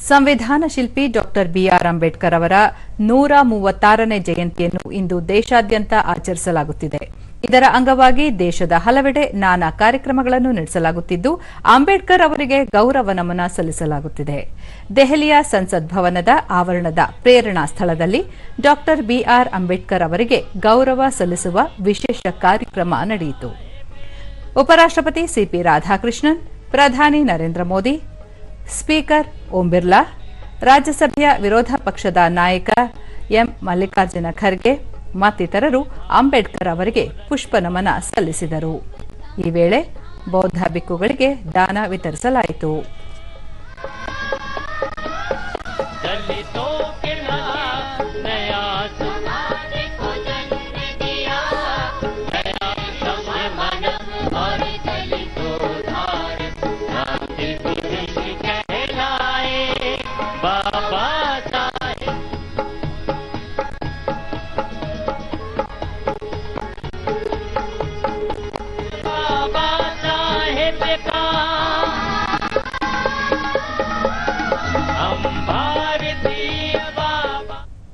ಸಂವಿಧಾನ ಶಿಲ್ಪಿ doctor B R Ambedkar ಅವರ 136ನೇ ಜಯಂತಿಯನ್ನು ಇಂದು ದೇಶಾದ್ಯಂತ ಆಚರಿಸಲಾಗುತ್ತಿದೆ. ಇದರ ಅಂಗವಾಗಿ ದೇಶದ ಹಲವೆಡೆ ನಾನಾ ಕಾರ್ಯಕ್ರಮಗಳನ್ನು ನಡೆಸಲಾಗುತ್ತಿದ್ದು, ಅಂಬೇಡ್ಕರ್ ಅವರಿಗೆ ಗೌರವ ನಮನ ಸಲ್ಲಿಸಲಾಗುತ್ತಿದೆ. ದೆಹಲಿಯ ಸಂಸತ್ ಭವನದ ಆವರಣದ ಪ್ರೇರಣಾ ಸ್ಥಳದಲ್ಲಿ ಡಾಕ್ಟರ್ ಬಿಆರ್ ಅಂಬೇಡ್ಕರ್ ಅವರಿಗೆ ಗೌರವ ಸಲ್ಲಿಸುವ ವಿಶೇಷ ಕಾರ್ಯಕ್ರಮ ನಡೆಯಿತು. ಉಪರಾಷ್ಟ್ರಪತಿ ಸಿಪಿ ರಾಧಾಕೃಷ್ಣನ್, ಪ್ರಧಾನಿ ನರೇಂದ್ರ ಮೋದಿ, ಸ್ಪೀಕರ್ ಓಂ ಬಿರ್ಲಾ, ರಾಜ್ಯಸಭೆಯ ವಿರೋಧ ಪಕ್ಷದ ನಾಯಕ ಎಂ ಮಲ್ಲಿಕಾರ್ಜುನ ಖರ್ಗೆ ಮತ್ತಿತರರು ಅಂಬೇಡ್ಕರ್ ಅವರಿಗೆ ಪುಷ್ಪ ನಮನ ಸಲ್ಲಿಸಿದರು. ಈ ವೇಳೆ ಬೌದ್ಧ ಭಿಕ್ಕುಗಳಿಗೆ ದಾನ ವಿತರಿಸಲಾಯಿತು.